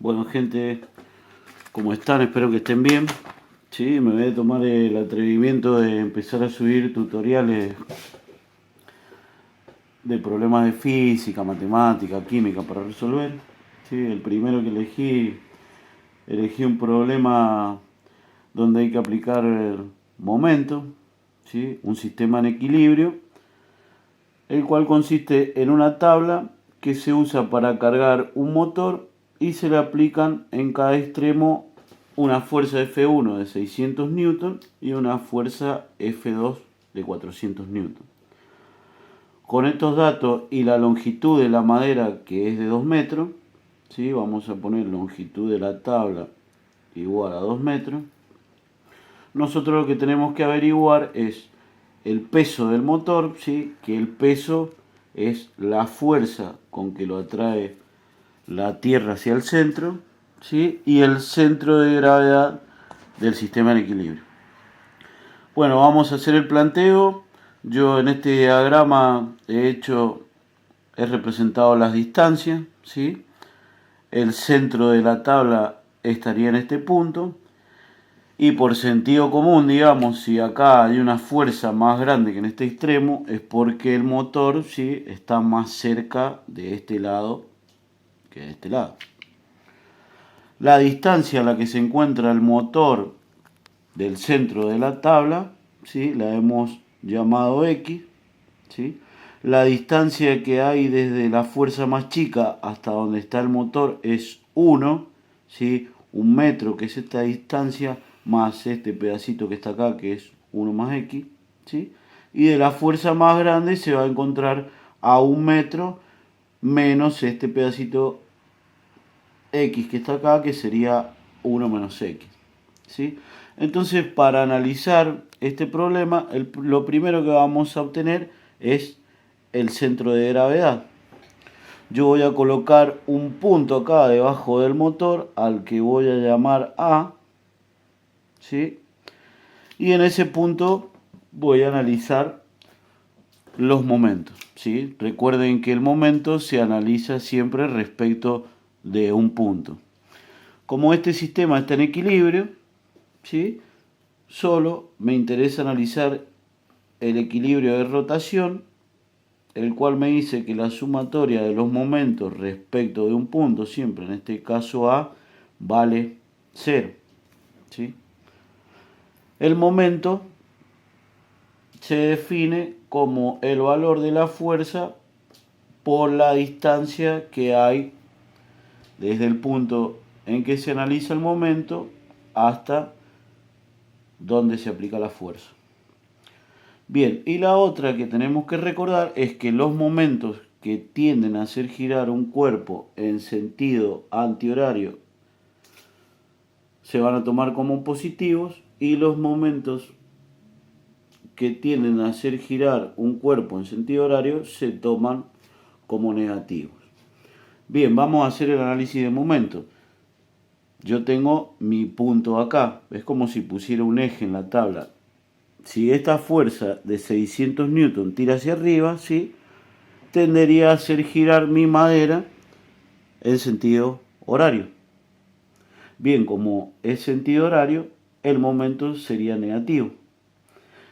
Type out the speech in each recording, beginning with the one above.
Bueno, gente, ¿cómo están? Espero que estén bien. Sí, me voy a tomar el atrevimiento de empezar a subir tutoriales de problemas de física, matemática, química para resolver. Sí, el primero que elegí un problema donde hay que aplicar momento, ¿sí? Un sistema en equilibrio, el cual consiste en una tabla que se usa para cargar un motor y se le aplican en cada extremo una fuerza F1 de 600 newton y una fuerza F2 de 400 newton. Con estos datos y la longitud de la madera, que es de 2 metros, ¿sí? Vamos a poner longitud de la tabla igual a 2 metros. Nosotros lo que tenemos que averiguar es el peso del motor, ¿sí? Que el peso es la fuerza con que lo atrae la Tierra hacia el centro, ¿sí? Y el centro de gravedad del sistema en equilibrio. Bueno, vamos a hacer el planteo. Yo en este diagrama he representado las distancias, ¿sí? El centro de la tabla estaría en este punto. Y por sentido común, digamos, si acá hay una fuerza más grande que en este extremo, es porque el motor, ¿sí? Está más cerca de este lado que de este lado. La distancia a la que se encuentra el motor del centro de la tabla, ¿sí? La hemos llamado X, ¿sí? La distancia que hay desde la fuerza más chica hasta donde está el motor es 1, ¿sí? 1 metro, que es esta distancia, más este pedacito que está acá, que es 1 más X, ¿sí? Y de la fuerza más grande se va a encontrar a 1 metro menos este pedacito X que está acá, que sería 1 menos X, ¿sí? Entonces, para analizar este problema, lo primero que vamos a obtener es el centro de gravedad. Yo voy a colocar un punto acá debajo del motor al que voy a llamar A, ¿sí? Y en ese punto voy a analizar los momentos, ¿sí? Recuerden que el momento se analiza siempre respecto de un punto. Como este sistema está en equilibrio, ¿sí? Solo me interesa analizar el equilibrio de rotación, el cual me dice que la sumatoria de los momentos respecto de un punto, siempre en este caso A, vale 0, ¿sí? El momento se define como el valor de la fuerza por la distancia que hay desde el punto en que se analiza el momento hasta donde se aplica la fuerza. Bien, y la otra que tenemos que recordar es que los momentos que tienden a hacer girar un cuerpo en sentido antihorario se van a tomar como positivos, y los momentos que tienden a hacer girar un cuerpo en sentido horario se toman como negativos. Bien, vamos a hacer el análisis de momento. Yo tengo mi punto acá, es como si pusiera un eje en la tabla. Si esta fuerza de 600 newton tira hacia arriba, ¿sí? Tendería a hacer girar mi madera en sentido horario. Bien, como es sentido horario, el momento sería negativo.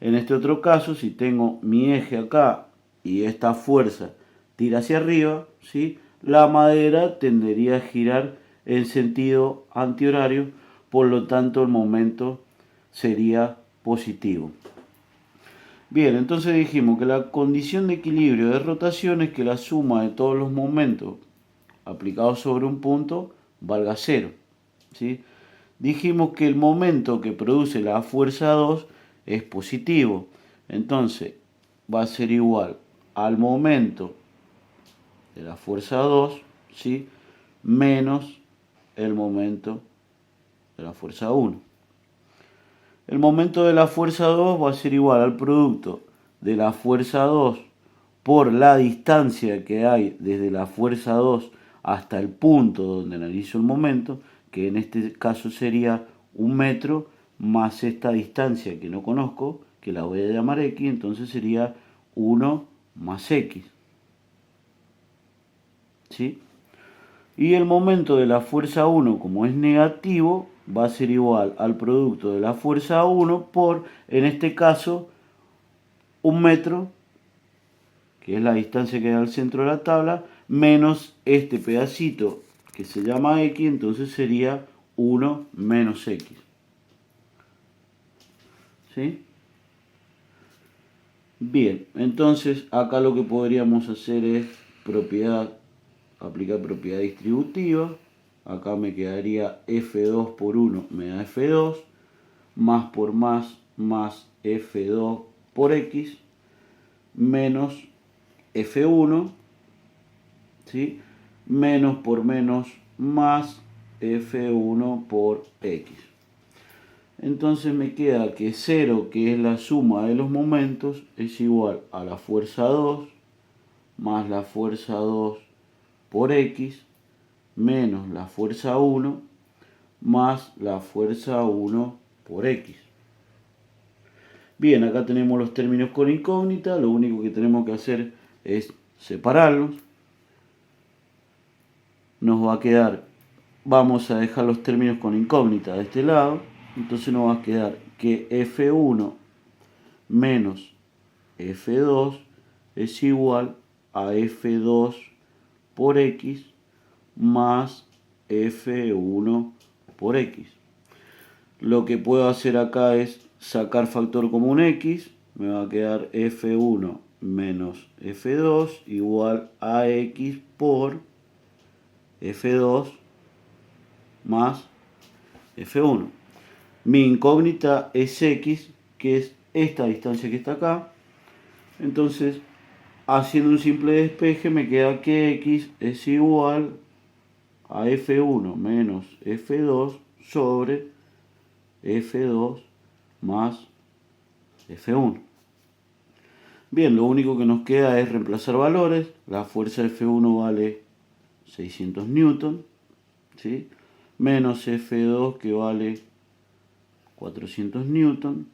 En este otro caso, si tengo mi eje acá y esta fuerza tira hacia arriba, ¿sí? La madera tendería a girar en sentido antihorario, por lo tanto el momento sería positivo. Bien, entonces dijimos que la condición de equilibrio de rotación es que la suma de todos los momentos aplicados sobre un punto valga 0, ¿sí? Dijimos que el momento que produce la fuerza 2 es positivo. Entonces va a ser igual al momento de la fuerza 2, ¿sí? Menos el momento de la fuerza 1. El momento de la fuerza 2 va a ser igual al producto de la fuerza 2 por la distancia que hay desde la fuerza 2 hasta el punto donde analizo el momento, que en este caso sería 1 metro, más esta distancia que no conozco, que la voy a llamar X, entonces sería 1 más X, ¿sí? Y el momento de la fuerza 1, como es negativo, va a ser igual al producto de la fuerza 1 por, en este caso, 1 metro, que es la distancia que da al centro de la tabla, menos este pedacito que se llama X, entonces sería 1 menos X. ¿Sí? Bien, entonces acá lo que podríamos hacer es aplicar propiedad distributiva. Acá me quedaría F2 por 1 me da F2, más por más F2 por X, menos F1, ¿sí? Menos por menos más F1 por X. Entonces me queda que 0, que es la suma de los momentos, es igual a la fuerza 2 más la fuerza 2 por X menos la fuerza 1 más la fuerza 1 por X. Bien, acá tenemos los términos con incógnita, lo único que tenemos que hacer es separarlos. Nos va a quedar, vamos a dejar los términos con incógnita de este lado, entonces nos va a quedar que F1 menos F2 es igual a F2 por X más F1 por X. Lo que puedo hacer acá es sacar factor común X, me va a quedar F1 menos F2 igual a X por F2 más F1. Mi incógnita es X, que es esta distancia que está acá. Entonces, haciendo un simple despeje, me queda que X es igual a F1 menos F2 sobre F2 más F1. Bien, lo único que nos queda es reemplazar valores. La fuerza F1 vale 600 newton, ¿sí? Menos F2 que vale 400 newton,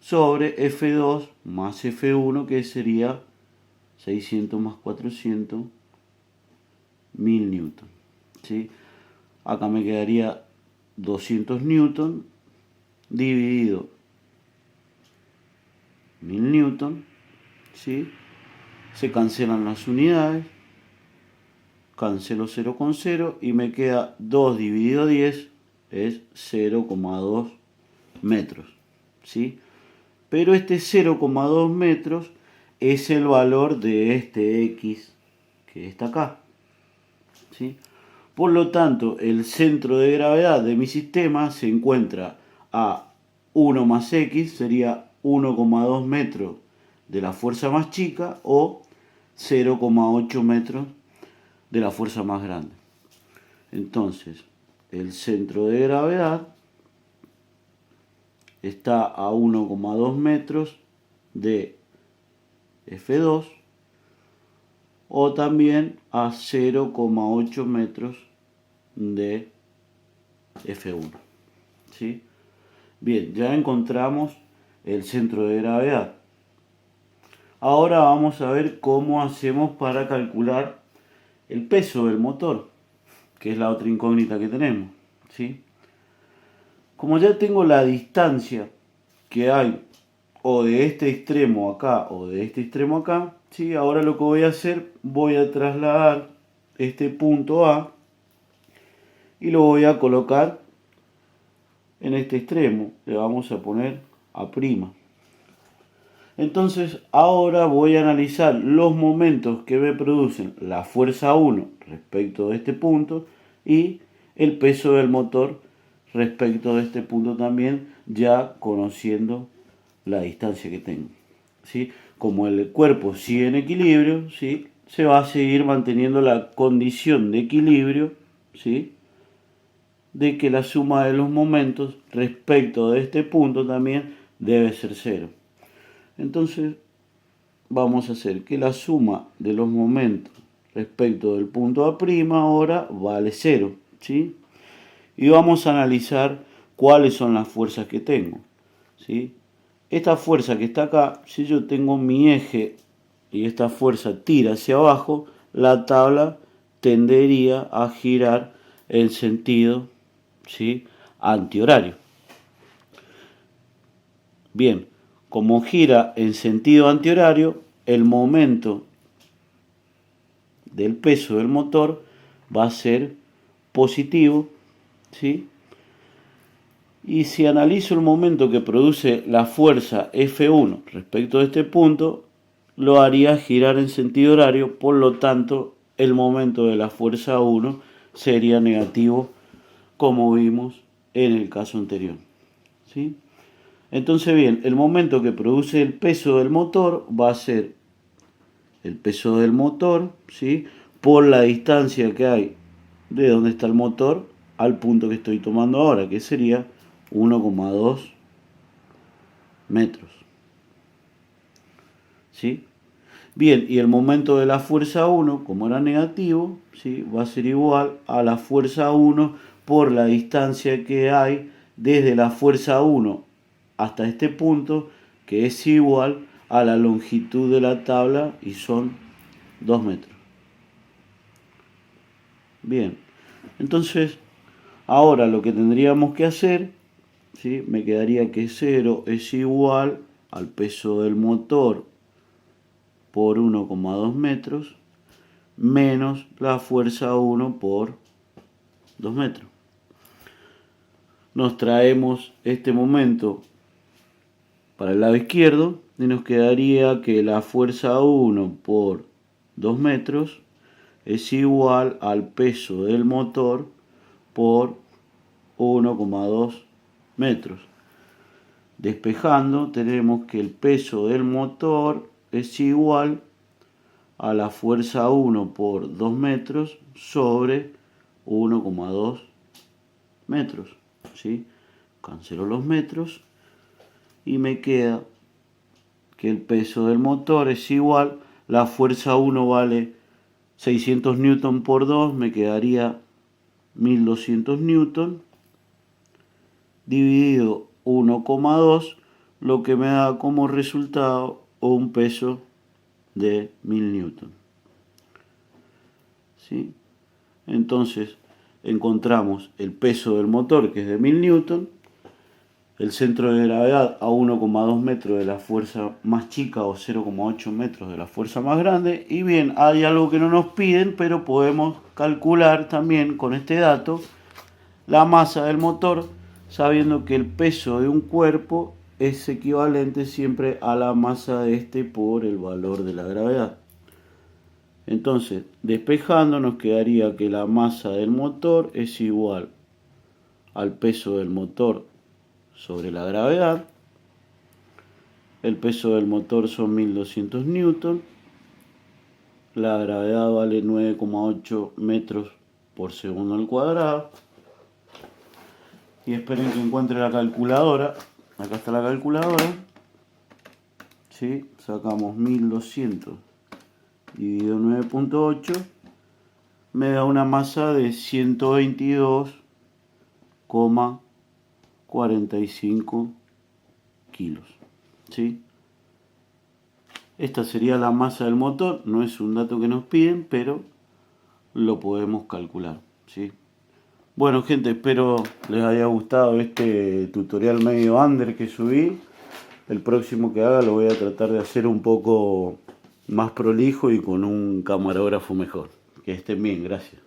sobre F2 más F1 que sería 600 más 400, 1000 newton, ¿sí? Acá me quedaría 200 newton dividido 1000 newton, ¿sí? Se cancelan las unidades, cancelo 0 con 0 y me queda 2 dividido 10 es 0,2 metros, ¿sí? Pero este 0,2 metros es el valor de este X que está acá, ¿sí? Por lo tanto, el centro de gravedad de mi sistema se encuentra a 1 más X, sería 1,2 metros de la fuerza más chica o 0,8 metros de la fuerza más grande. Entonces, el centro de gravedad está a 1,2 metros de F2 o también a 0,8 metros de F1. ¿Sí? Bien, ya encontramos el centro de gravedad. Ahora vamos a ver cómo hacemos para calcular el peso del motor, que es la otra incógnita que tenemos, ¿sí? Como ya tengo la distancia que hay o de este extremo acá o de este extremo acá, ¿sí? Ahora lo que voy a hacer, voy a trasladar este punto A y lo voy a colocar en este extremo. Le vamos a poner A'. Entonces ahora voy a analizar los momentos que me producen la fuerza 1 respecto de este punto y el peso del motor respecto de este punto también, ya conociendo la distancia que tengo, ¿sí? Como el cuerpo sigue en equilibrio, ¿sí? Se va a seguir manteniendo la condición de equilibrio, ¿sí? De que la suma de los momentos respecto de este punto también debe ser 0. Entonces vamos a hacer que la suma de los momentos respecto del punto A' ahora vale 0, ¿sí? Y vamos a analizar cuáles son las fuerzas que tengo, ¿sí? Esta fuerza que está acá, si yo tengo mi eje y esta fuerza tira hacia abajo, la tabla tendería a girar en sentido, ¿sí?, antihorario. Bien, como gira en sentido antihorario, el momento del peso del motor va a ser positivo, ¿sí? Y si analizo el momento que produce la fuerza F1 respecto a este punto, lo haría girar en sentido horario, por lo tanto, el momento de la fuerza 1 sería negativo, como vimos en el caso anterior, ¿sí? Entonces, bien, el momento que produce el peso del motor va a ser el peso del motor, ¿sí?, por la distancia que hay de donde está el motor al punto que estoy tomando ahora, que sería 1,2 metros. ¿Sí? Bien, y el momento de la fuerza 1, como era negativo, ¿sí?, va a ser igual a la fuerza 1 por la distancia que hay desde la fuerza 1 hasta este punto, que es igual a la longitud de la tabla y son 2 metros. Bien, entonces ahora lo que tendríamos que hacer, ¿sí?, me quedaría que 0 es igual al peso del motor por 1,2 metros menos la fuerza 1 por 2 metros. Nos traemos este momento para el lado izquierdo y nos quedaría que la fuerza 1 por 2 metros es igual al peso del motor por 1,2 metros. Despejando, tenemos que el peso del motor es igual a la fuerza 1 por 2 metros sobre 1,2 metros. ¿Sí? Cancelo los metros y me queda que el peso del motor es igual, la fuerza 1 vale 600 newton por 2, me quedaría 1200 newton dividido 1,2, lo que me da como resultado un peso de 1000 newton. ¿Sí? Entonces encontramos el peso del motor, que es de 1000 newton, el centro de gravedad a 1,2 metros de la fuerza más chica o 0,8 metros de la fuerza más grande. Y bien, hay algo que no nos piden, pero podemos calcular también con este dato la masa del motor, sabiendo que el peso de un cuerpo es equivalente siempre a la masa de este por el valor de la gravedad. Entonces, despejando, nos quedaría que la masa del motor es igual al peso del motor sobre la gravedad. El peso del motor son 1200 newton. La gravedad vale 9,8 metros por segundo al cuadrado. Y esperen que encuentre la calculadora. Acá está la calculadora. ¿Sí? Sacamos 1200 dividido 9,8. Me da una masa de 122,45 kilos. ¿Sí? Esta sería la masa del motor. No es un dato que nos piden, pero lo podemos calcular. ¿Sí? Bueno, gente, espero les haya gustado este tutorial medio under que subí. El próximo que haga lo voy a tratar de hacer un poco más prolijo y con un camarógrafo mejor. Que estén bien, gracias.